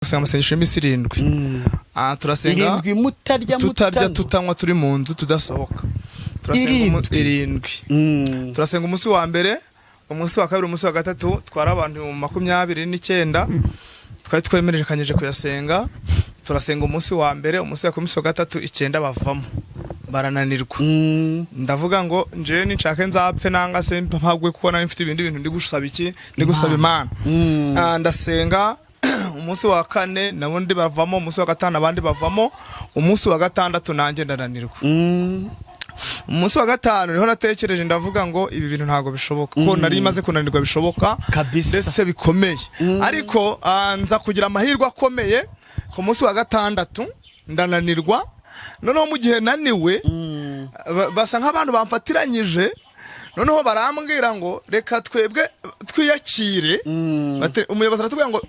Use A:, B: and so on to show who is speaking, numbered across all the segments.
A: gusenga amasengesho y'iminsi 7 turasenga tutarya tutanywa turi mu nzu tudasohoka. Turasenga 7 turasenga umunsi wa mbere, umunsi wa kabiri, umunsi wa gatatu twara abantu 29 twari twemereje kanyeje kuyasenga. Turasenga umunsi wa mbere, umunsi wa gatatu 9 bavamo barananirwa. Ndavuga ngo nje ninshake nzapfe nanga se mpagwe kuko nari mfite ibindi bintu ndi gusaba iki, ndi gusaba Imana. Ndasenga umunsi wa kane nabundi bavamo, umunsi wa gatanu abandi bavamo, umunsi wa gatandatu nanjye ndananirwa. Umunsi wa gatanu niho natekereje ndavuga ngo ibi bintu ntago bishoboka ko nari maze kunanirwa bishoboka ndetse bikomeye. Ariko nza kugira amahirwe akomeye ku munsi wa gatandatu ndananirwa. Noneho mu gihe naniwe basa nk'abantu bamfatiranyije, noneho barambwira ngo reka twebwe twiyakire. Umuyobozi aratubwira ngo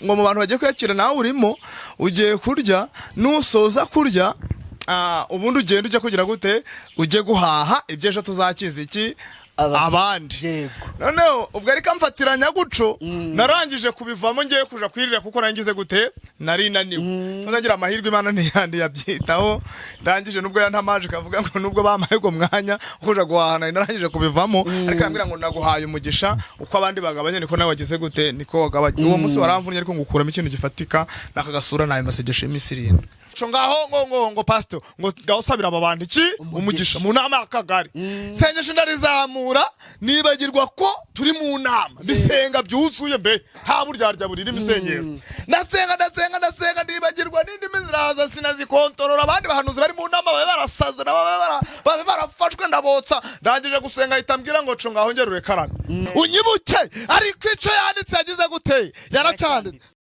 A: mu bantu bagiye kwiyakira nawe urimo, ugiye kurya, nusoza kurya ubundi ugenda ujya kugira gute, ujye guhaha ibyejo tuzakiza iki abandi. Noneho ubwo ari kamfatiranya guco narangije kubivamo ngiye kuja kwirira kuko narangize gute, nari naniwe. Nzagira amahirwe Imana ntiyandi yabyitaho, ndangije nubwo yantamaje kavuga ngo nubwo bamaye go mwanya kuja guhahana narangije kubivamo. Ariko ambwira ngo naguhaye umugisha uko abandi bagabanye niko nawe wagize gute niko wagabanye. Uwo munsi waramvunye ariko ngukuramo ikintu gifatika nakagasura nayo masegesho y'iminsi 7. Ngo pastor ngo ndawusabira ababandi iki umugisha mu nama y'akagari. Sengesho ndarizamura nibagirwa ko turi mu nama, bisenga byuzuye mbe nta buryarya buriri imisengero. Ndasenga nibagirwa n'indimi ziraza sinazikontorora. Abandi bahanuzi bari mu nama babe barasaze babe barafashwe ndabotsa. Ndangije gusenga itambwira ngo co ngaho ngerure karame unyibuke, ariko ico yanditse yagize gute yaracanditse.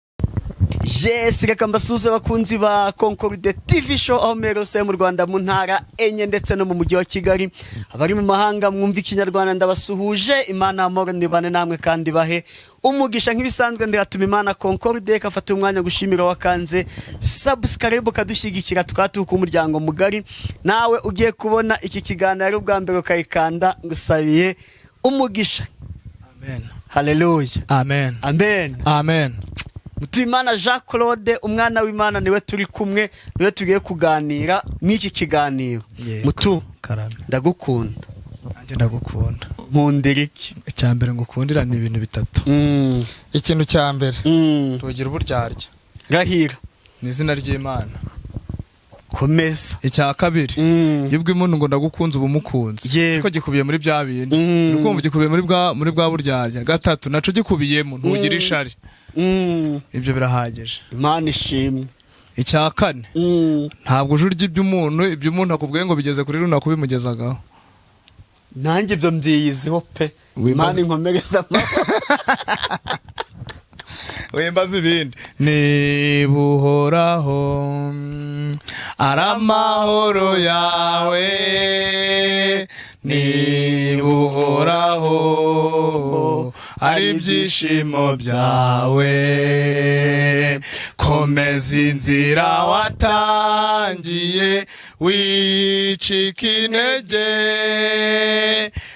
B: Yes, reka mbasuze bakunzi ba Concorde TV show aho merose mu Rwanda mu ntara enye ndetse no mu mujyi wa Kigali. Abari mu mahanga mwumva ikinyarwanda ndabasuhuje. Imana amahoro ndibane namwe kandi bahe umugisha nk'ibisanzwe. Ndiratuma Imana Concorde kafata umwanya gushimira wakanze subscribe kadushyigikira tukatuka umuryango mugari. Nawe ugiye kubona iki kiganiro ubwa mbere ukayikanda ngusabiye umugisha.
A: Amen.
B: Hallelujah.
A: Amen.
B: Amen.
A: Amen.
B: Mutimana Jean Claude umwana w'Imana niwe turi kumwe, niwe tugiye kuganira n'iki kiganiro. Mutu
A: karame
B: ndagukunda.
A: Anje ndagukunda.
B: Nkundiriki.
A: Icyambere ngukundira ni ibintu bitatu. Ikintu cyambere tugira uburyarya.
B: Rahira
A: ni izina ry'Imana.
B: Komeza.
A: Icya kabiri yibwe umuntu ngo ndagukunze ubumukunze ko gikubiye muri bya bindi. Urukumva gikubiye muri bwa buryarya. Gatatu naco gikubiyemo ntugira ishari. Ibyo birahagije.
B: Imana ishimwe.
A: Icya kane ntabwo ujurya iby'umuntu akubwiye ngo bigeze kuri runaka kubimugezagaho.
B: Nanjye ibyo mbyiyiziho pe. Imana inkomereza
A: wembaza ibindi. Nibuhoraho aramahoro yawe, nibuhoraho ari ibyishimo byawe. Komeza inzira watangiye wicika intege,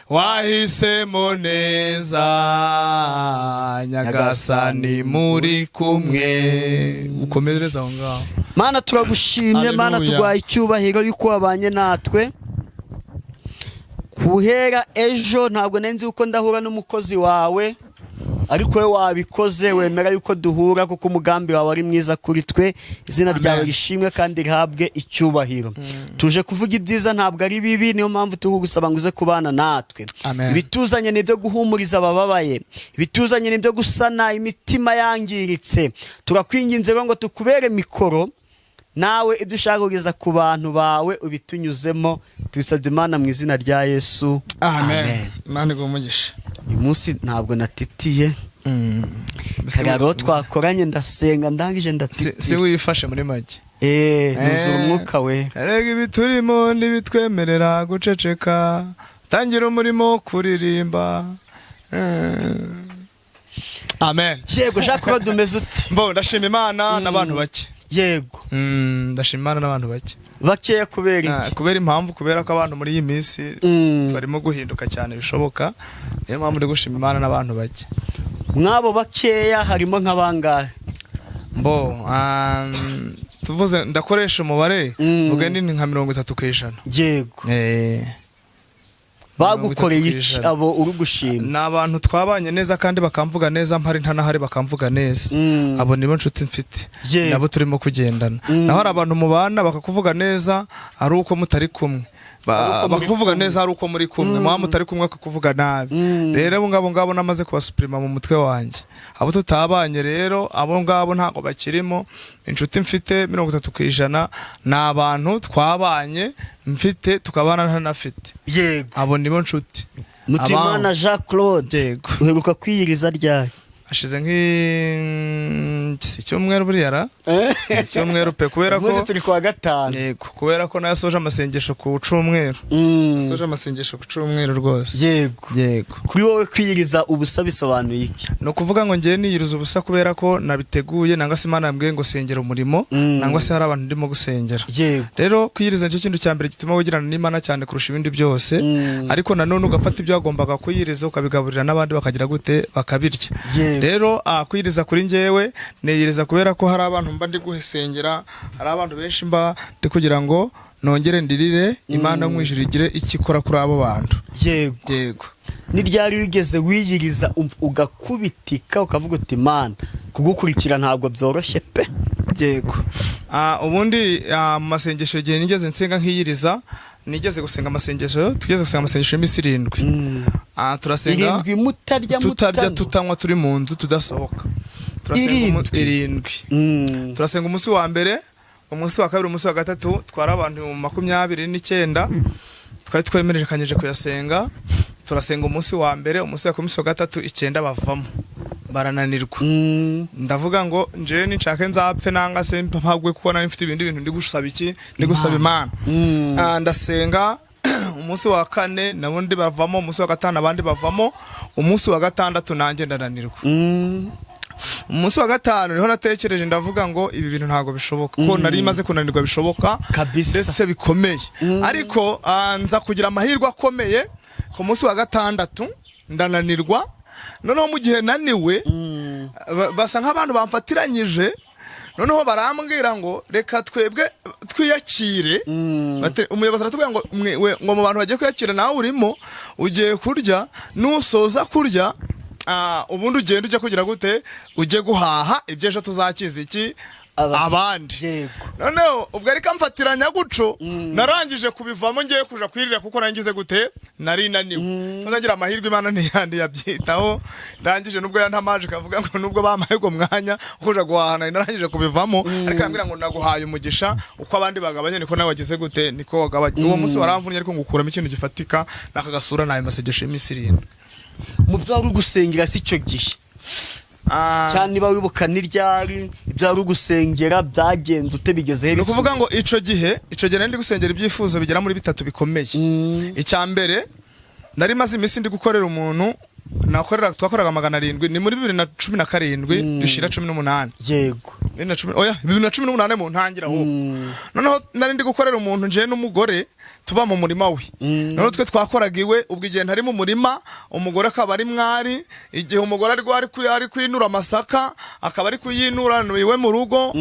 A: wahisemo neza Nyagasani muri kumwe. Ukomereza aho ngaho.
B: Mana turagushimye, Mana tugwaye icyubahiro yuko wabanye natwe kuhera ejo. Ntabwo nenzi uko ndahura n'umukozi wawe, ariko we wabikoze wemera yuko duhura kuko umugambi wawe ari mwiza kuri twe. Izina ryawe rishimwe kandi rihabwe icyubahiro. Tuje kuvuga ibyiza ntabwo ari bibi, niyo mpamvu tugusaba ngo uze kubana natwe. Ibituzanye nibyo guhumuriza abababaye, ibituzanye nibyo gusana imitima yangiritse. Turakwinginze ngo tukubere mikoro, nawe ibyo ushaka kugeza ku bantu bawe ubitunyuzemo. Tubisabye Imana mu izina rya Yesu.
A: Amen. Imana igumugisha.
B: Uyu munsi ntabwo natitiye. Kararo twakoranye ndasenga ndangije ndatitiye.
A: Si wifashe muri make.
B: Nuzura umwuka we.
A: Erega ibiturimo ntibitwemerera guceceka, tangira umurimo kuririmba. Amen.
B: Yego shaka dumeze uti.
A: Mbo ndashima Imana n'abantu bake.
B: Yego.
A: Ndashima Imana n'abantu bake.
B: Bakeya kubera iki?
A: Kubera impamvu, kubera ko abantu muri iyi minsi barimo guhinduka cyane bishoboka. Niyo mpamvu ndi gushima Imana n'abantu bake.
B: Mwabo bakeya harimo nk'abangahe?
A: tuvuze ndakoresha umubare vuga ni nka 30%.
B: Yego. Bagukoreye iki abo uri gushima?
A: Ni abantu twabanye neza kandi bakamvuga neza, mpari ntanahari bakamvuga neza. Abo nibo nshuti mfite, nabo turimo kugendana. Naho hari abantu mubana bakakuvuga neza ari uko mutari kumwe, bakakuvuga neza ari uko muri kumwe, mwa mutari kumwe akakuvuga nabi. Rero abo ngabo namaze kubasuprima mu mutwe wanjye. Abo tutabanye rero, abo ngabo ntago bakirimo. Inshuti mfite 30% ni abantu twabanye mfite tukabana ntanafite.
B: Yego.
A: Abo nibo nshuti.
B: Mutimana Jean Claude, uheruka kwiyiriza ryari?
A: Ashize nk'icyumweru buriya icyumweru pe, kubera ko
B: turi kwa gatanu.
A: Yego, kubera ko nasoje amasengesho ku cyumweru. Nasoje amasengesho ku cyumweru rwose.
B: Yego. Kuri wowe kwiyiriza ubusa bisobanuye iki?
A: No kuvuga ngo ngiye niyiriza ubusa kubera ko nabiteguye, nanga se Imana yambwiye ngo sengera umurimo, nangwa se hari abantu ndimo gusengera. Rero kwiyiriza nicyo kintu cyambere gituma wigirana n'Imana cyane kurusha ibindi byose. Ariko nanone ugafata ibyo wagombaga kuyiriza ukabigaburira n'abandi bakagira gute bakabirya. Rero kwiriza kuri njyewe niyiriza kubera ko hari abantu mba ndi guhesengera, hari abantu benshi mba ndi kugira ngo nongere ndirire Imana mwijuru igire ikikora kuri abo bantu. Yego.
B: Ni ryari wigeze wiyiriza ugakubitika ukavuga uti Imana kugukurikira ntabwo byoroshye pe?
A: Yego. Ubundi masengesho gihe nigeze nsenga nkiyiriza, nigeze gusenga amasengesho, tugeze gusenga amasengesho y'imisi 7. Turasenga
B: 7 mutarya
A: tutanywa turi mu nzu tudasohoka. Turasenga 7. Turasenga umunsi wa mbere, umunsi wa kabiri, umunsi wa gatatu twara abantu 29 twari twemerekanije kuyasenga. Turasenga umunsi wa mbere, umunsi wa gatatu 9 bavamo barananirwa. Ndavuga ngo nje ninshake nzapfe nanga se mpagwe kuko nari mfite ibindi bintu ndi gusaba iki, ndi gusaba Imana. Ndasenga umunsi wa 4 nabundi bavamo, umunsi wa 5 abandi bavamo, umunsi wa 6 nanjye ndananirwa. Umunsi wa 5 niho natekereje ndavuga ngo ibi bintu ntago bishoboka, ko nari maze kunanirwa bishoboka ndetse bikomeye. Ariko nza kugira amahirwe akomeye ku munsi wa 6 ndananirwa. Noneho mu gihe naniwe basa nk'abantu bamfatiranyije, noneho barambwira ngo reka twebwe twiyakire. Umuyobozi aratubwira ngo mu bantu bagiye kwiyakira nawe urimo, ugiye kurya, nusoza kurya ubundi ugenda ujya kugira gute, ujye guhaha ibyejo tuzakiza iki abandi. Noneho ubwo ariko amfatiranya guco, narangije kubivamo ngiye kuja kwirira kuko narangize gute, nari naniwe. Nzagira amahirwe Imana ntiyandi yabyitaho, ndangije nubwo yantamaje kavuga ngo nubwo bamaye go mwanya kuja guhahana, narangije kubivamo. Ariko ambwira ngo naguhaye umugisha, uko abandi bagabanye niko nawe wagize gute, niko wagabanye. Uwo munsi waramvunye ariko ngukuramo ikintu gifatika nakagasura nayo masegesho y'imisi 7.
B: Mu byo ari gusengera si cyo gihe cyane niba wibuka ni ryari ibyo ari gusengera byagenze ute bigeze he?
A: No kuvuga ngo ico gihe ndi gusengera ibyifuzo bigera muri 3 bikomeye. Icya mbere nari maze imisi ndi gukorera umuntu twakoraga 700 ni muri 2017 dushira 18.
B: Yego.
A: 2018 mu ntangira ho. Noneho nari ndi gukorera umuntu nje n'umugore tuba mu murima we. Noneho twe twakoraga iwe, ubwo igihe ntari mu murima umugore akaba ari mwari, igihe umugore ari kwinura amasaka akaba ari kuyinura iwe mu rugo.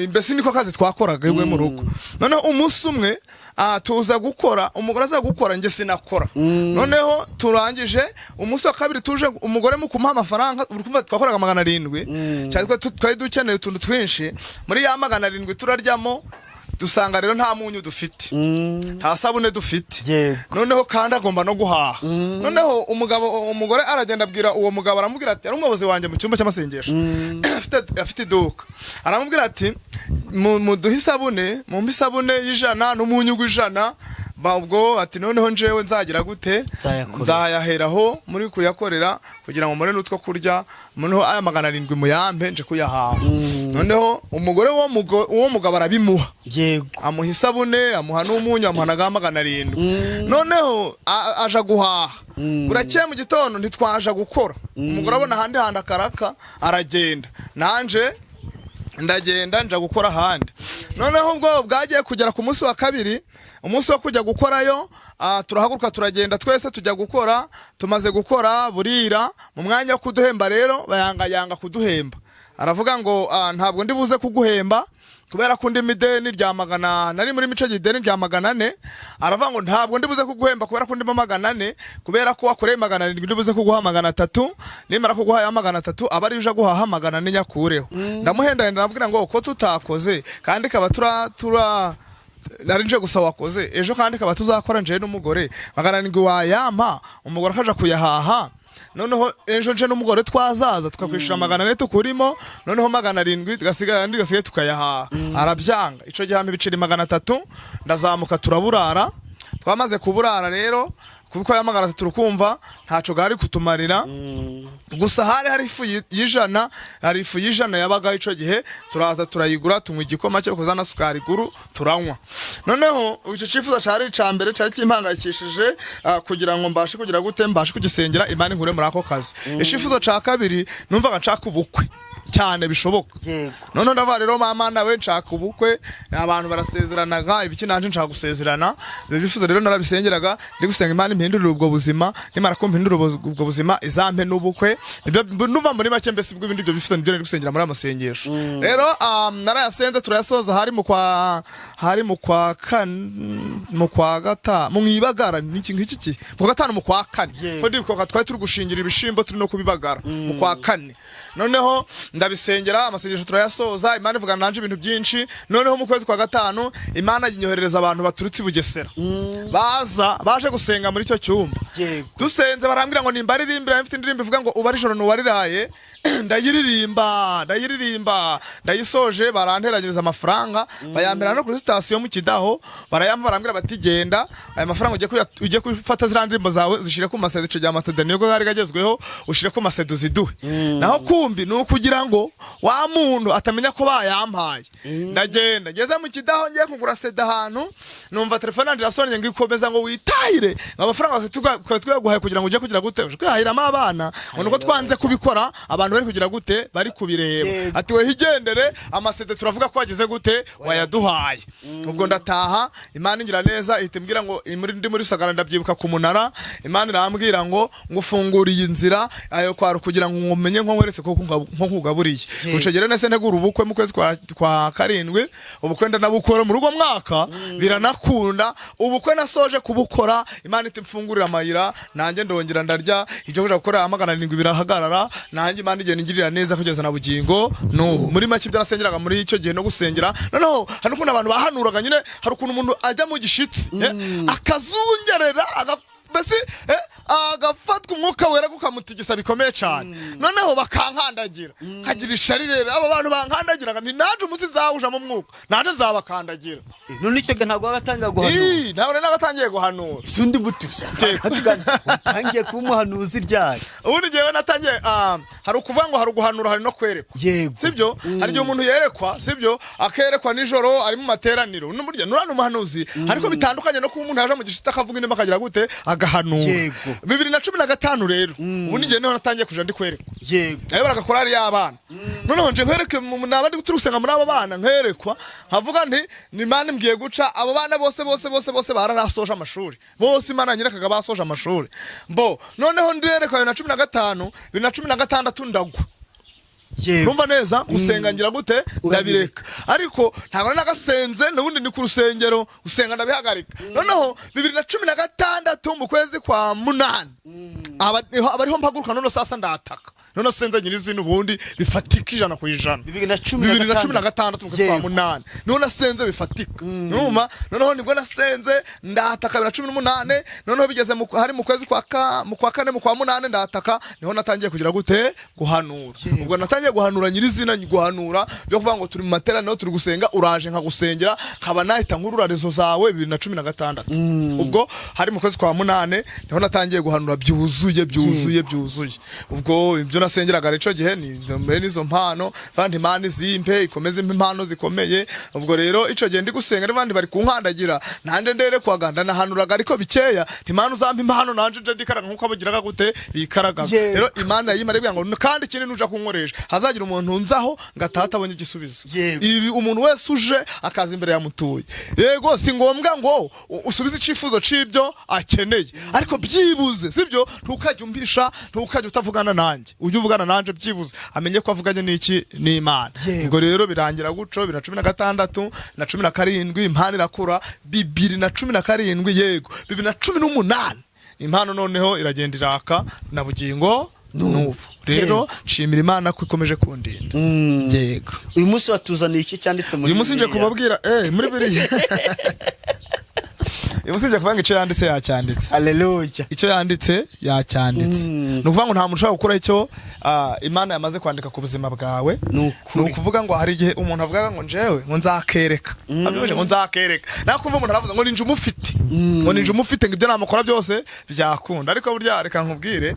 A: Mbese niko kazi twakoraga iwe mu rugo. Noneho umunsi umwe tuza gukora, umugore aza gukora nge sinakora. Noneho turangije umunsi wa kabiri tuje umugore mu kumuha amafaranga, urumva twakoraga 700 cyane twari dukeneye utuntu twinshi. Muri ya 700 turaryamo, dusanga rero nta munyu dufite, nta sabune dufite. Noneho kandi agomba no guhaha. Noneho umugore aragenda abwira uwo mugabo, aramubwira ati, ari umuyobozi wanjye mu cyumba cy'amasengesho afite iduka, aramubwira ati muduhe isabune, mumpe isabune y'100 n'umunyu w'100. Ubwo ati noneho njewe nzagira gute, nzayaheraho muri kuyakorera kugira ngo murene utwo kurya, noneho aya 700 muyampe nje kuyahaha. Noneho umugore wo mugabo arabimuha.
B: Yego.
A: Amuha isabune, amuha n'umunyu, amuha na 700. Noneho aja guhaha. Burakeye mu gitondo ntitwaje gukora. Umugore abona handi akaraka aragenda, nanje ndagenda nja gukora handi. Noneho ubwo bwagiye kugera ku munsi wa kabiri, umunsi wo kujya gukorayo, turahaguruka turagenda twese tujya gukora. Tumaze gukora burira, mu mwanya wo kuduhemba rero yanga kuduhemba. aravuga ngo ntabwo ndi buze kuguhemba kubera ko ndimo ideni rya magana, nari muri mico y'ideni rya 400. Aravuga ngo ntabwo ndi buze kuguhemba kubera ko ndimo 400, kubera ko wakoreye 700 ndi buze kuguha 300, nimara kuguha 300 aba ari uje guhaha 400 nyakureho. Ndamuhenda ndabwira ngo ko tutakoze kandi kaba tura nari nje gusa wakoze ejo kandi kaba tuzakora nje n'umugore 700 wayampa umugore akaja kuyahaha, noneho ejo nje n'umugore twazaza tukakwishura 400 tukurimo, noneho 700 gasigaye tukayahaha. Arabyanga. Ico gihamye ibiceri 300, ndazamuka turaburara. Twamaze kuburara rero kuko ya 300 turukumva ntaco gari kutumarira, gusa hari ifu y'ijana, hari ifu y'ijana yabaga ico gihe, turaza turayigura tunywa igikoma cyo kuzana sukari guru turanywa. Noneho ico cifuza cari cambere cari kimpangayikishije kugira ngo mbashe kugira gute mbashe kugisengera Imana inkure muri ako kazi. Icifuzo ca kabiri numvaga nshaka ubukwe cyane bishoboka. None ndava rero mama nawe nshaka ubukwe, abantu barasezeranaga ibiki nanje nshaka gusezerana. Bifuza rero narabisengeraga ndi gusenga Imana impindurira ubwo buzima, nimara ko mpindura ubwo buzima izampe n'ubukwe. Nuva muri make mbese bwo ibindi byo bifuza nibyo ndi gusengera muri amasengesho. Rero narayasenze turayasoza hari mu kwa gata mu ibagara n'iki ngiki mu gatanu mu kwa kane, ko ndiko twari turi gushingira ibishimbo turi no kubibagara mu kwa kane. Noneho ndabisengera amasengesho turayasoza, Imana ivugana nanje ibintu byinshi. Noneho mu kwezi kwa gatanu Imana inyoherereza abantu baturutse Bugesera, baje gusenga muri cyo cyumba. Dusenze barambwira ngo nimbaririmbira, mfite indirimbo ivuga ngo ubari joro nuwariraye. ndayiririmba ndayisoje, baranteranyiriza amafaranga bayambera no kuri station mu Kidaho, barayamba barambwira bati genda aya mafaranga ujye kufata zira ndirimbo zawe zishire ku masede cyo Amsterdam niyo gari gagezweho, ushire ku masedu ziduhe. Naho kumbi no kugira ngo wa muntu atamenya ko bayampaye. Ndagenda ngeze mu Kidaho ngiye kugura seda ahantu, numva telefone anje rasonye ngikomeza ngo witahire amafaranga twaguhaye kugira ngo ujye kugira gute ushikahiramo abana, nuko twanze kubikora abantu bari kugira gute bari kubireba. Ati we higendere amasede turavuga ko wagize gute wayaduhaye. Ubwo ndataha, Imana ingira neza ihitimbwira ngo ndi muri Sagara ndabyibuka ku munara, Imana irambwira ngo ngufunguriye inzira ayo kwaro kugira ngo umenye nko nkweretse ko nkugaburiye. Ucegere nese ntegura ubukwe mu kwezi kwa karindwi, ubukwe ndanabukora mu rugo mwaka biranakunda. Ubukwe nasoje kubukora, Imana itimfungurira amayira, nanjye ndongera ndarya ibyo kuja gukora 700 birahagarara, nanjye Imana igihe ningirira neza kugeza na bugingo. No muri make byarasengeraga muri icyo gihe no gusengera. Noneho hari ukuntu abantu bahanuraga nyine, hari ukuntu umuntu ajya mu gishitsi akazungerera basi agafatwa umwuka wera kukamutigisa bikomeye cyane. Noneho bakankandagira kagira ishari rero, abo bantu bankandagiraga ni naje umunsi nzawuja mu mwuka naje nzabakandagira.
B: None icyo ntabwo wagatanga guhanura?
A: Ntabwo nagatangiye guhanura.
B: Sundi butuza tangiye kumuhanuza iryari?
A: Ubundi jewe natangiye hari ukuvuga ngo hari guhanura hari no kwerekwa, sibyo? Hari igihe umuntu yerekwa, sibyo, akerekwa nijoro ari mu materaniro n'umurya nurana umuhanuzi, ariko bitandukanye no kuba umuntu yaje mu gishita akavuga indema akagira gute agahanura. 2015 rero ubundi je niho natangiye kuja ndi kwerekwa. Ayo baragakora ari y'abana. Noneho nje nkwereke mu nabandi guturusenga muri abo bana nkerekwa, nkavuga nti ni Imana mbwiye guca abo bana bose bararasoje amashuri, bose Imana nyirakaga basoje amashuri. Noneho ndirerekwa 2015 ndagwa. Urumva neza gusenga ngira gute ndabireka, ariko ntabwo nagasenze nubundi ni ku rusengero usenga ndabihagarika. Noneho 2016 mu kwezi kwa 8 abariho mpaguruka, none sasa ndataka, none senze nyirizina ubundi bifatika 100%. 2016 mu kwezi kwa 8 none senze bifatika. Urumva noneho nibwo nasenze ndataka 2018, noneho bigeze hari mu kwezi kwa 4 mu kwa 8 ndataka, niho natangiye kugira gute guhanura. Ubwo natangiye guhanura nyirizina, guhanura byo kuvuga ngo turi mu materaniro turi gusenga, uraje nka gusengera nkaba nahita nkurura rezo zawe 2016. Ubwo hari mu kwezi kwa 8 niho natangiye guhanura byuzuye. Ubwo ibyo nasengeraga reco gihe nizo mpano kandi Imana zimpe ikomeze impano zikomeye. Ubwo rero ico gihe ndi gusenga n'abandi bari kunkandagira, nande ndere kwaganda nahanuraga ariko bikeya, Imana uzampa impano nanje nje ndikaraga nkuko abagiraga gute bikaraga. Rero Imana yimare bya ngo kandi ikindi nuja kunkoresha hazagira umuntu nzaho ngatata abonye igisubizo. Ibi umuntu wese uje akaza imbere ya mutuye, yego si ngombwa ngo usubize icifuzo cibyo akeneye, ariko byibuze sibyo ntukajya umbisha, ntukajya utavugana nanjye, buryo uvugana nanje byibuze amenye ko avuganye n'iki n'Imana. Ubwo rero birangira guco 2016 na 17 impano irakura 2017 yego 2018 impano noneho iragenda iraka na bugingo n'ubu rero nshimira Imana ko ikomeje kundinda. Yego
B: uyu munsi watuzaniye iki cyanditse muri
A: uyu munsi nje kubabwira muri biriya Ibusinje kuvanga icyo yanditse yacyanditse.
B: Haleluya.
A: Icyo yanditse yacyanditse. Nukuvuga ngo nta muntu ushobora gukora icyo Imana yamaze kwandika ku buzima bwawe. Nukuvuga ngo hari igihe umuntu avuga ngo njewe ngo nzakereka. Abyoje ngo nzakereka. Nakumva umuntu aravuga ngo ninje umufite. Ngo ninje umufite ngo ibyo namukora byose byakunda. Ariko burya reka nkubwire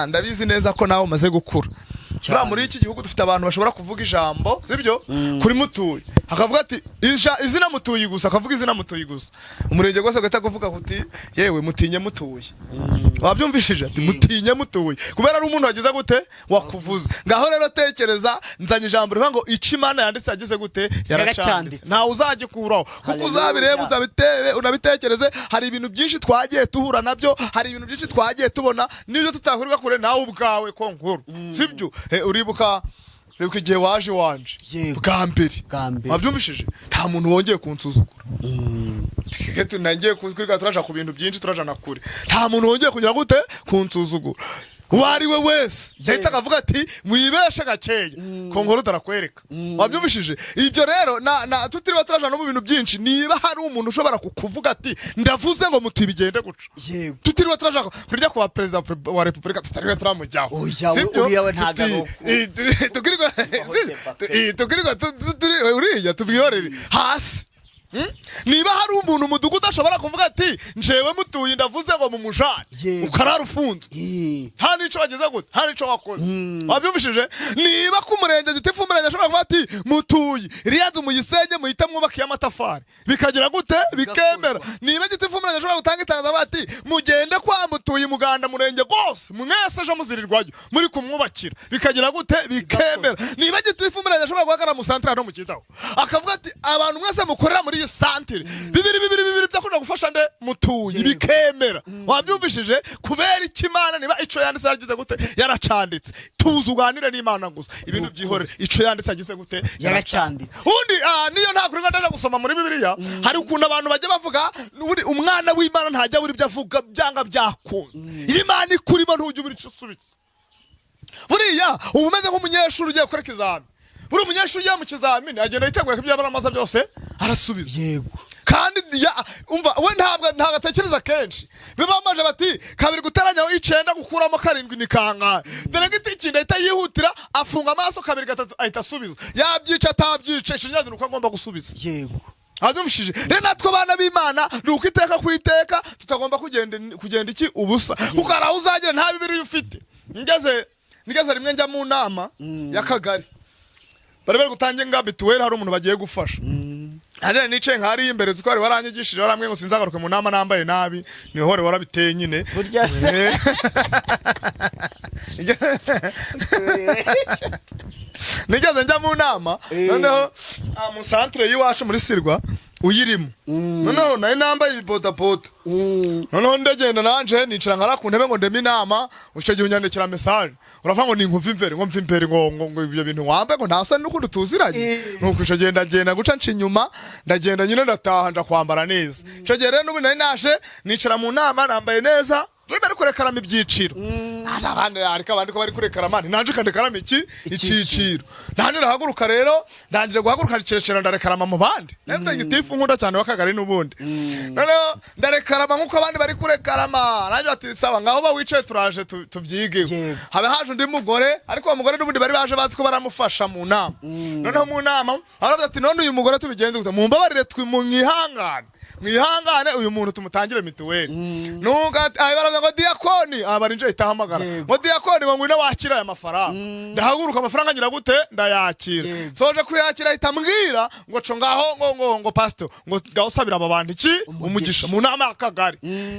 A: ndabizi neza ko nawe umaze gukura. Bra muri iki gihugu dufite abantu bashobora kuvuga ijambo sibyo kuri mutuye akavuga ati izina mutuye gusa akavuga izina mutuye gusa umurenge gose gata kuvuga kuti yewe mutinye mutuye wabyumvishije ati mutinye mutuye kubera ari umuntu wagize gute wakuvuza ngaho rero tekereza nzanye ijambo rivuga ngo ici Imana yanditse yagize gute yaracanditse nta uzagikuraho kuko uzabireba uzabitebe unabitekereze hari ibintu byinshi twagiye tuhura nabyo hari ibintu byinshi twagiye tubona n'ibyo tutahurira kure nawe ubwawe ko nkuru sibyo uribuka igihe waje wanje bwa mbere wabyumvishije nta muntu wongeye kunsuzugura tiketu nangiye kuzwirika turaja ku bintu byinshi turajana kure nta muntu wongeye kugira gute kunsuzugura wariwe wese yahita akavuga ati mwibeshe gakeye ko nkuru tarakwereka wabyumvishije ibyo rero na tutiriwe turajana mu bintu byinshi niba hari umuntu ushobora kukuvuga ati ndavuze ngo mutibigende guca tutiriwe turaja kurya kwa president wa republika tutariwe turamujyaho sibyo tukirirwa uriya tubwiyorere hasi niba hari umuntu mudugudu ashobora kuvuga ati njewe mutuye ndavuze ngo mumujane ukarara ufunze nta nico bageze gute nta nico wakoze wabyumvishije niba ku murenge gitifu umurenge ashobora kuvuga ati mutuye iriyanzu muyisenye muhita mwubakiye amatafari bikagira gute bikemera niba gitifu umurenge ashobora gutanga itangazo ati mugende kwa mutuye muganda murenge gose mwese ejo muzirirwayo muri kumwubakira bikagira gute bikemera niba gitifu umurenge ashobora guhagarara mu santre no mu kitaho akavuga ati abantu mwese mukorera muri santere bibiri byakunda gufasha nde mutuye bikemera wabyumvishije kubera ikimana niba ico yanditse yagize gute yaracanditse tuzuganire n'Imana gusa ibintu byihore ico yanditse yagize gute
B: yaracanditse
A: undi niyo nta kuri ndaje gusoma muri bibiliya hari ukuntu abantu bajye bavuga uri umwana w'Imana ntajya buri byavuga byanga byakunda Imana ikurimo ntujye ubiri cusubitse buriya umeze nk'umunyeshuri ugiye gukora ikizami buri umunyeshuri ya mu kizamini agenda yiteguye ko byabara amaza byose arasubiza
B: yego
A: kandi umva we ntabwo atekereza kenshi bibamaje bati kabiri guteranyaho 9 gukuramo 7 ni kangahe dore giti kinda ahita yihutira afunga amaso kabiri gatatu ahita asubiza yabyica atabyica ishinyazi nuko agomba gusubiza
B: yego
A: abyumvishije rero natwe bana b'Imana nuko iteka kwiteka tutagomba kugenda iki ubusa kuko araho uzagira nta bibiri ufite ngeze rimwe njya mu nama y'akagari bari gutangira ngabe tuwera hari umuntu bagiye gufasha ane nice nkari imbere twari waranyigishije waramwe ngo sinzagaruke mu nama nambaye nabi ni hore warabiteye nyine
B: burya se
A: nigeze njya mu nama noneho mu centre yiwacu muri Sirwa uyirimo noneho nayo nambaye ibibodaboda noneho ndagenda nanje nicara nkara ku ntebe ngo ndeme inama uce gihe unyandikira message uravuga ngo ni nkumva imbere ngo ibyo bintu wambe ngo ntasa n'ukundi tuziranye nuko ico genda guca nci nyuma ndagenda nyine ndataha nja kwambara neza ico gihe rero n'ubu nari nashe nicara mu nama nambaye neza bari kurekarama ibyiciro abandi ariko abandi ko bari kurekarama nanje kandekarama iciciro nanje rahaguruka rero ndangire guhaguruka cecera ndarekarama mu bandi nende gitifu nkunda cyane wakagari n'ubundi noneho ndarekarama nkuko abandi bari kurekarama nanje ati sawa ngaho ba wicaye turaje tubyige habe haje undi mugore ariko uwo mugore n'ubundi bari baje bazi ko baramufasha mu nama noneho mu nama aravuga ati none uyu mugore tubigenze gute mumbabarire mwihangane uyu muntu tumutangire mituweli nuga ayibaraza ngo diakoni abarinje itahamagara ngo diakoni ngo ngwino wakira aya mafaranga ndahaguruka amafaranga ngira gute ndayakira soje kuyakira itambwira ngo co ngaho ngo pastor ngo ndawusabira ababandi iki umugisha mu nama y'akagari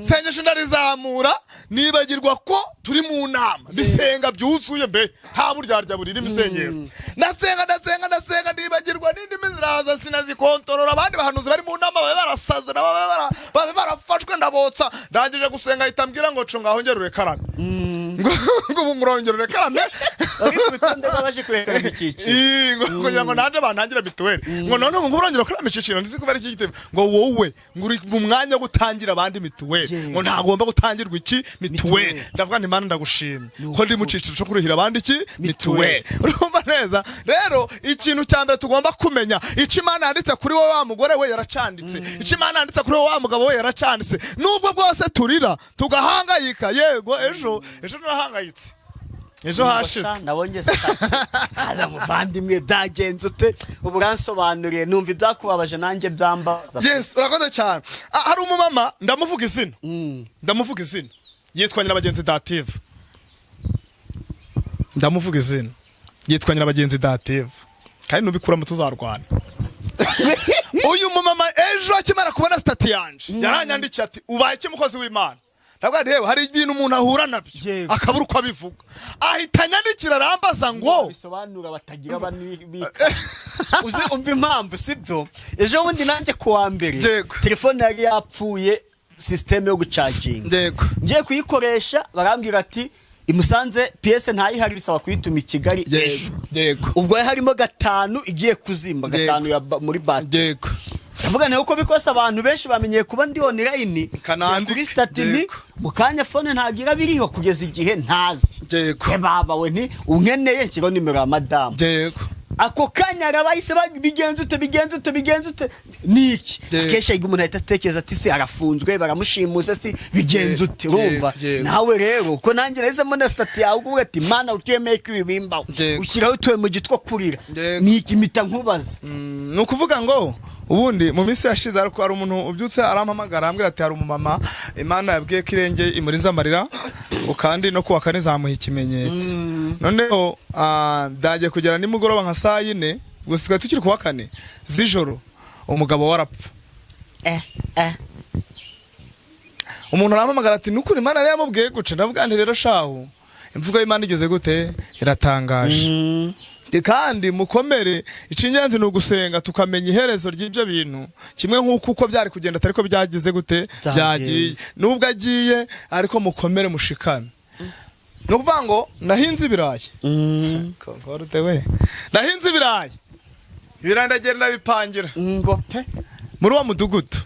A: sengesho ndarizamura nibagirwa ko turi mu nama bisenga byuzuye mbe nta buryarya buri imisengero ndasenga nibagirwa nindi miziraza sinazikontorora abandi bahanuzi bari mu nama barasaza barafashwe ndabotsa ndangije gusenga itambwira ngo co ngaho ngerure karame ngo ngurongero rekarame
B: baje kureka icyiciro
A: ngo kugira ngo naje bantangira mituweli ngo none ngo ngurongero rekarame icyiciro ndetse kubera iki gitebo ngo wowe nguri mu mwanya wo gutangira abandi mituweli ngo ntagomba gutangirwa iki mituweli ndavuga nti mana ndagushimye ko ndi mu ciciro cyo kurihira abandi iki mituweli urumva neza rero ikintu cya mbere tugomba kumenya icyo Imana yanditse kuri wowe wa mugore we yaracanditse icyo Imana yanditse kuri wowe wa mugabo we yaracanditse nubwo bwose turira tugahangayika yego ejo narahangayitse ejo hashize
B: nabonye haza muvandimwe byagenze ute uburansobanuriye numva ibyakubabaje nanjye byambaza
A: yes urakoze cyane hari umumama ndamuvuga izina yitwa Nyirabagenzi Dative ndamuvuga izina yitwa Nyirabagenzi Dative kandi nubikuramo tuzarwana uyu mumama ejo akimara kubona stati yanje yaranyandikiye ati ubaye iki mukozi w'Imana ndavuga nti hari ibintu umuntu ahura nabyo akabura uko abivuga ahita anyandikira arambaza ngo
B: bisobanura batagira banibika uzi umva impamvu sibyo ejo bundi nanjye kuwa mbere telefone yari yapfuye system yo gucaginga ngiye kuyikoresha barambwira ati imusanze PS ntayihari bisaba kuyituma i Kigali
A: yego
B: ubwo harimo 5 igiye kuzimba 5 ya muri battery avuga nayo ko bikosa abantu benshi bamenyeye kuba ndi online kuri statini mukanya phone ntagira biriho kugeza igihe ntazi baba we nti unkeneye nshiro nimero ya madam ako kanya arabayise bigenze ute niki kesha umuntu ahita atekereza ati se arafunzwe baramushimuza si bigenze ute urumva nawe rero ko nanjye nahise mbona stati yawe uvuga ati mana utiyemeye ko ibibimbaho ushyiraho utuwe mu gitwa kurira niki mita nkubaza
A: ni ukuvuga ngo ubundi mu minsi yashize ariko hari umuntu ubyutse arampamagara ambwira ati hari umumama Imana yabwiye ko irenge imurinze amarira kandi no kuwa kane zamuha ikimenyetso noneho ndagiye kugera nimugoroba nka saa 4 gusa twari tukiri kuwa kane z'ijoro umugabo warapfa umuntu arampamagara ati nukuri Imana yari yamubwiye guca ndavuga nti rero shahu imvugo y'Imana igeze gute iratangaje kandi mukomere icinyanzi no gusenga tukamenya iherezo ry'ibyo bintu kimwe nk'uko uko byari kugenda atariko byagize gute byagiye nubwo agiye ariko mukomere mushikane no kuvuga ngo nahinze ibirayi nahinze ibirayi birandagenda bipangira
B: ngo pe
A: muri wa mudugudu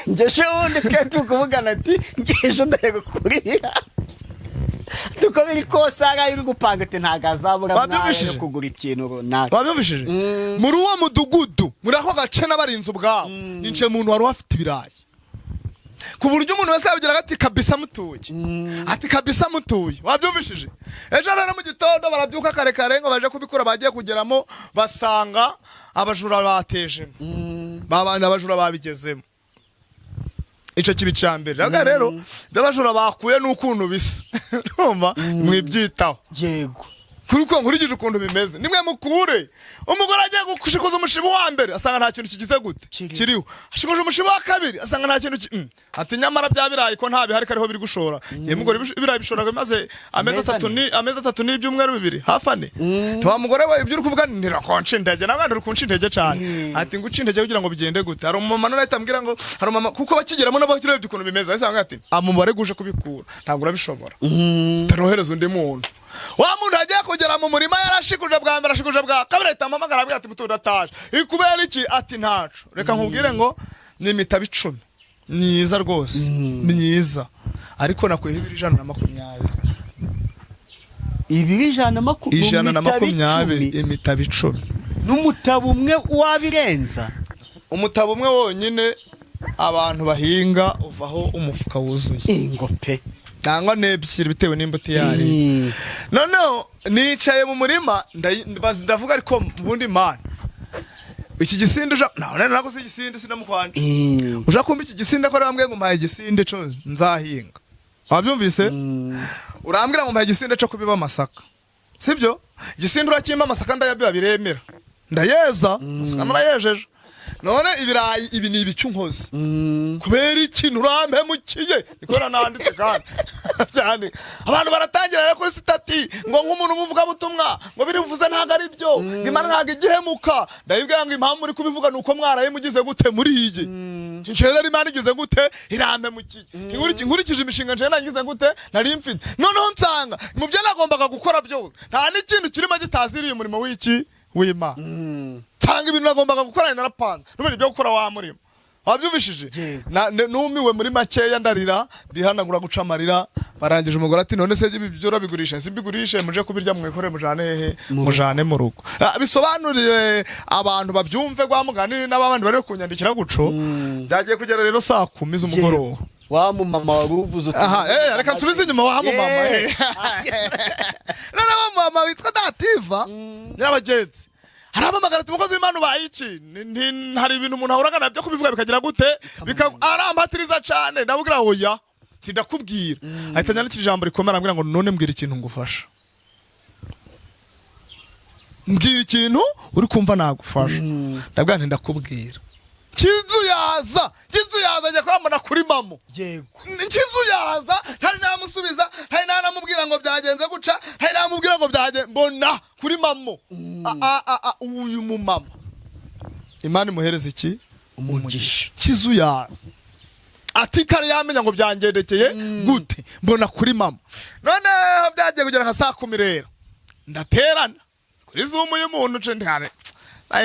B: ngeshe wundi twe tukuvugana ati ngesho ndego kurira tuko biri kosa ari gupanga ate ntagazabura
A: nayo
B: kugura ikintu runaka
A: babyumvishije muri uwo mudugudu muri ako gace n'abarinzi ubwabo ninje muntu wari afite ibirayi ku buryo umuntu wese yabigira ati kabisa mutuye wabyumvishije ejo rero mu gitondo barabyuka kare kare ngo baje kubikura bagiye kugeramo basanga abajura batejemo babana abajura babigezemo ico kibicambere rero ndabajura bakuye n'ukuntu bisa urumva mwibyitaho
B: yego
A: kuko nkurikije ukuntu bimeze nimwe mukure umugore agiye gushikoza umushibo wa mbere asanga nta kintu kigize gute kiriho ashikoje umushibo wa kabiri asanga nta kintu ati nyamara bya birayi ko nta bihari kariho biri gushora ye mugore birayi bishoraga maze ameza 3 n'ibyumweru 2 hafane twa mugore we ibyo uri kuvuga nirakonce ndege nabandi uri kunce intege cyane ati nguce intege kugira ngo bigende gute hari umumama none ahitambwira ngo hari umumama kuko bakigeramo nabo kirebye ukuntu bimeze asanga ati amumubare guje kubikura ntabwo urabishobora tarohereza undi muntu wa muntu agiye kugera mu murima yarashikuje bwa mbere ashikuje bwa kabiri tamamagara abwira ati mutudataje ikubera iki ati ntacu reka nkubwire ngo ni imitabi 10 myiza rwose myiza ariko nakwehe 220 220 imitabi 10
B: n'umutabo umwe wabirenza
A: umutabo umwe wonyine abantu bahinga uvaho umufuka wuzuye
B: ingope
A: nangwa nebyiri bitewe n'imbuto yari noneho nicaye mu murima ndavuga ariko bundi Mana iki gisinde naho nako si gisinde sinamukwanje uja kumba iki gisinde ko rambwe ngo mpaye gisinde cyo nzahinga wabyumvise urambwira ngo mpaye gisinde cyo kubiba amasaka sibyo gisinde urakimba amasaka ndayabiba biremera ndayeza amasaka narayejeje none ibirayi ibi ni ibicyunkozi kubera ikintu urampemukiye niko nanditse kandi cyane abantu baratangira rero kuri stati ngo nk'umuntu umuvuga butumwa ngo birivuze ntago ari byo Imana ntago igihemuka ndayibwira ngo impamvu muri kubivuga nuko mwaraye mugize gute muri iyi Nshera Imana igize gute irampemukiye nkurikije imishinga nje nangize gute nari mfite noneho nsanga mu byo nagombaga gukora byose nta n'ikintu kirimo gitaziriye umurimo w'iki w'Imana tanga ibintu nagombaga gukora narapanze n'ubiri byo gukora wa murimo wabyumvishije numiwe muri makeya ndarira ndihanagura guca amarira barangije umugore ati none se ibi byo urabigurisha simbigurishe muje kubirya mwekore mujane hehe mujane mu rugo bisobanuriye abantu babyumve gwa muganire n'abandi bari kunyandikira guco byagiye kugera rero saa 10 z'umugoroba
B: wa mu mama waruvuze
A: reka nsubize inyuma wa mu mama none wa mama witwa Dativa n'abagenzi harabamagara tumukozi w'Imana ubayiki hari ibintu umuntu ahuraga nabyo kubivuga bikagira gute arampatiriza cyane ndabwira hoya ndakubwira ahita nyandikira ijambo rikomera ambwira ngo none mbwira ikintu ngufasha mbwira ikintu uri kumva nagufasha ndabwira nti ndakubwira kizuyaza njye kwamana kuri mamo
B: yego
A: kizuyaza hari namusubiza hari namubwira ngo byagenze guca hari namubwira ngo byagenze mbona kuri mamo uyu mu mama Imana imuhereza iki umugisha kizuyaza ati kare yamenya ngo byangendekeye gute mbona kuri mama noneho byagiye kugera nka saa 10 rero ndaterana kuri Zoom y'umuntu nce ndihane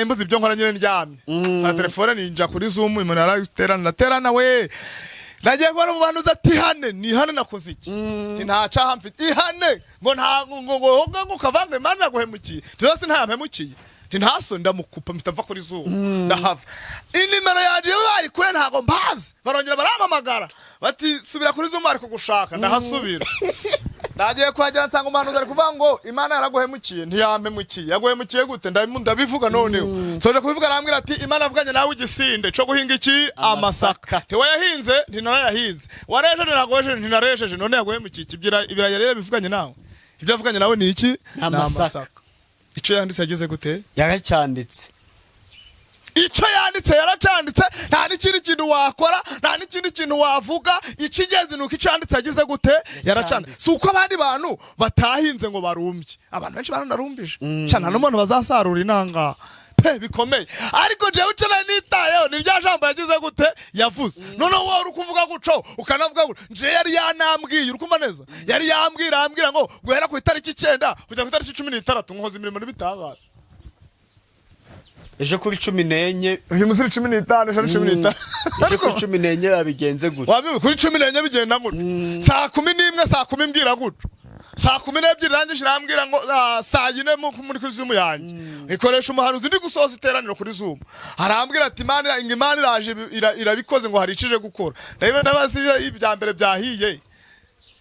A: Imbuzi ibyo nkora nyine ndyamye na telefone ninja kuri Zoom umuntu araterana we nagiye kubona mu bantu ati ni hane nakoze iki ntaca hamfite ihane ngo nta ngo ukavanga Imana naguhemukiye byose ntampemukiye ntaso ndamukupa mpitava kuri Zoom ndahava inimero yaje bayikuye ntago mbazi barongera barampamagara bati subira kuri Zoom ari kugushaka ndahasubira nagiye kwagera nsanga umuntu ari kuvuga ngo Imana yaraguhemukiye ntiyampemukiye yaguhemukiye gute ndabivuga noneho soje kubivuga arambwira ati Imana avuganye nawe igisinde cyo guhinga iki amasaka ntiwayahinze ntinarayahinze warejeje nagojeje ntinarejeje none yaguhemukiye kibyira ibiraya rero bivuganye nawe ibyo avuganye nawe ni iki amasaka ico yanditse yageze gute
B: yaracyanditse
A: ico yanditse yaracanditse nta n'ikindi kintu wakora nta n'ikindi kintu wavuga ikigezi nuko icanditse yagize gute yaracanditse suko abandi bantu batahinze ngo barumbye abantu benshi barumbije cyane n'umuntu bazasarura inanga pe bikomeye ariko jewe ucana nitayeho ni rya jambo yagize gute yavuze none wowe uri kuvuga guco ukanavuga ngo nje yari yanambwiye uri kumva neza yari yambwira ngo guhera ku itariki 9 kujya ku itariki 16 nkoze imirimo n'ibitangaza
B: ejo kuri 14
A: uyu musiri 15 ejo 15
B: ejo kuri 14 yabigenze gute
A: wabiwe kuri 14 bigenda gute saa 11 saa 10 mbwira gute saa 12 rangije rambwira ngo saa 4 muri kuri Zoom yanjye ikoresha umuhanuzi ndi gusoza iteraniro kuri Zoom arambwira ati Imana iraje irabikoze ngo haricije gukora ndabiba nabasira ibya mbere byahiye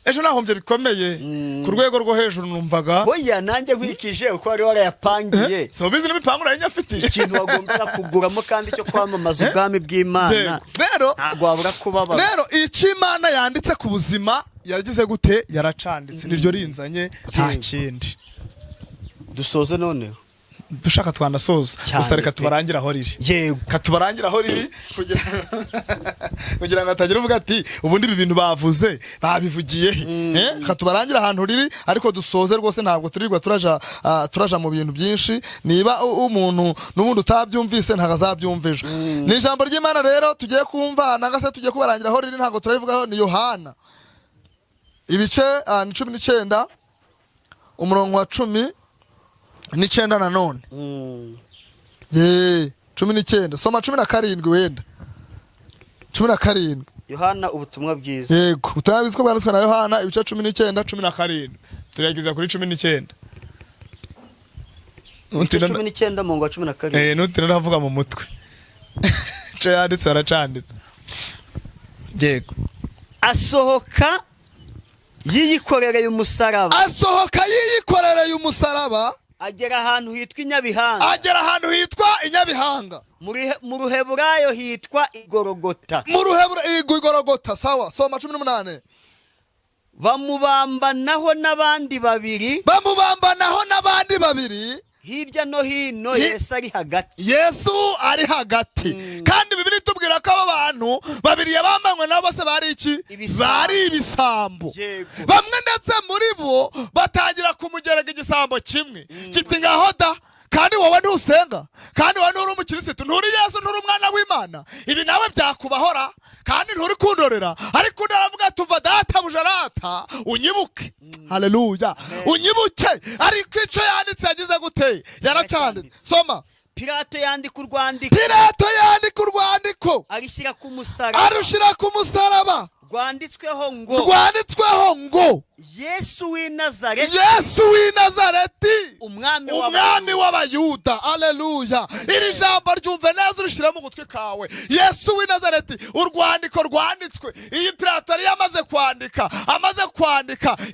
A: ejo nahombye bikomeye ku rwego rwo hejuru numvaga
B: oya nanjye nkwikije uko ari warayapangiye
A: so bizi n'imipango nari nyafite
B: ikintu wagombera kuguramo kandi cyo kwamamaza ubwami bw'Imana
A: rero
B: wabura kubaba
A: rero iki Imana yanditse ku buzima yagize gute yaracanditse niryo rinzanye nta kindi
B: dusoze noneho
A: dushaka twanasoza gusa reka tubarangira aho riri
B: yego
A: katubarangira aho riri kugira ngo atagira uvuga ati ubundi ibi bintu bavuze babivugiye katubarangira ahantu riri ariko dusoze rwose ntabwo turirwa turaja mu bintu byinshi niba umuntu n'ubundi utabyumvise ntago azabyumveje ni ijambo ry'Imana rero tugiye kumva nangase tugiye kubarangira aho riri ntago turabivugaho ni Yohana ibice ni 19 umurongo wa 19 nanone 19 soma 17 wenda 17
B: Yohana ubutumwa bwiza
A: yego ubutumwa bwiza bwanditswe na Yohana ibice 19 17 turageza kuri 19
B: 19 mu ngo 12
A: nutira ndavuga mu mutwe cyo yanditse aracanditse yego
B: asohoka yiyikorereye umusaraba agera ahantu hitwa Inyabihanga mu Ruheburayo hitwa
A: Igorogota sawa soma 18
B: bamubambanaho n'abandi babiri hirya no hino Yesu ari hagati.
C: Yesu ari hagati. Kandi Bibiliya itubwira ko abo bantu babiri yabambanywe nabo bose bari iki? Bari ibisambo. Bamwe ndetse muri bo batangira kumugerega igisambo kimwe. Kiti ngaho da, kandi wowe ntusenga, kandi wowe nturi umukirisitu, nturi Yesu, nturi umwana w'Imana, ibi nawe byakubahora, kandi nturi kundorera, ariko undi aravuga tuva data bujarata unyibuke. Haleluya. Unyibuke. Ariko icyo yanditse yagize gute? Yaracanditse. Soma.
B: Pilato yandika urwandiko.
C: Pilato yandika urwandiko.
B: Arushyira ku musaraba.
C: Arushyira ku musaraba.
B: Rwanditsweho
C: ngo
B: Yesu w'i Nazareti.
C: Yesu w'i Nazareti.
B: Umwami
C: w'Abayuda. Haleluya. Iri jambo ryumve neza urishira mu gutwi kawe. Yesu w'i Nazareti. Urwandiko rwanditswe. Iyi Pilato yari amaze kwandika.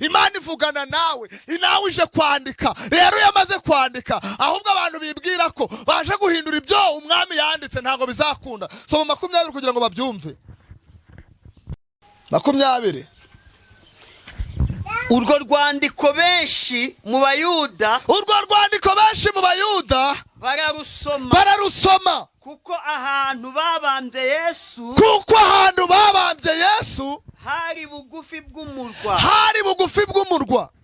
C: Imana ivugana nawe. Inawe ije kwandika. Rero yamaze kwandika. Ahubwo abantu bibwira ko baje guhindura ibyo umwami yanditse, ntago bizakunda. Soma 20 kugira ngo babyumve. 20.
B: Urwo rwandiko benshi mu Bayuda
C: bararusoma
B: kuko ahantu babambye Yesu hari bugufi bw'umurwa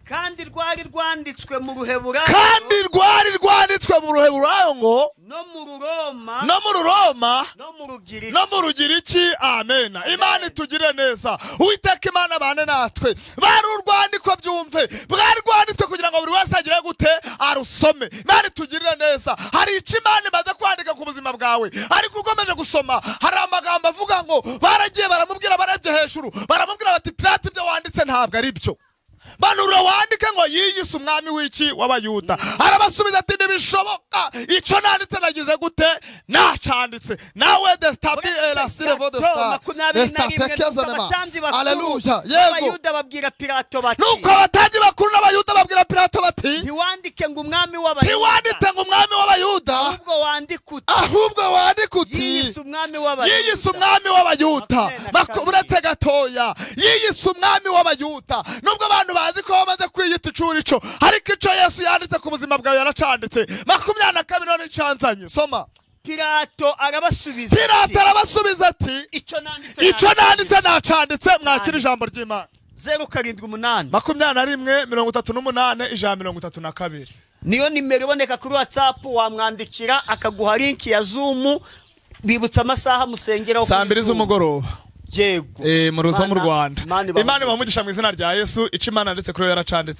B: kandi rwari rwanditswe mu Ruheburayo ngo no mu Ruroma
C: no mu Rugiriki. Amen. Imana itugire neza. Uwiteka Imana bane natwe. Bari urwandiko byumve, bwari rwanditswe kugira ngo buri wese agire gute arusome. Imana itugire neza. Hari icyo Imana imaze kwandika ku buzima bwawe, ariko ukomeje gusoma hari amagambo avuga ngo baragiye baramubwira, barebye hejuru baramubwira bati Pilato ibyo wanditse ntabwo ari byo. Banura wandike ngo yiyise umwami w'iki w'Abayuda. Arabasubiza ati ntibishoboka, icyo nanditse nagize gute? Nacanditse. Nawe destabi la sirevo de sta. Haleluya.
B: Abayuda babwira Pilato bati.
C: Nuko abatambyi bakuru n'Abayuda babwira Pilato bati.
B: Ntiwandike ngo umwami
C: w'Abayuda. Ahubwo wandike uti.
B: Yiyise umwami
C: w'Abayuda. Uretse gatoya. Yiyise umwami w'Abayuda. Nubwo abantu bazi ko bamaze kwiyita icurico, ariko icyo Yesu yanditse ku buzima bwawe yaracanditse. 22 n'icanzanye. Soma.
B: Pilato arabasubiza
C: ati icyo nanditse nacanditse. Mwakira ijambo ry'Imana.
B: 078
C: 21:38
B: niyo nimero iboneka kuri WhatsApp, wamwandikira akaguha link ya Zoom. Bibutsa amasaha musengeraho
C: 2 z'umugoroba.
B: Yego.
C: Mu Rwanda. Imana ibamugisha mu izina rya Yesu. Icyo Imana ndetse kuri yaracanditse.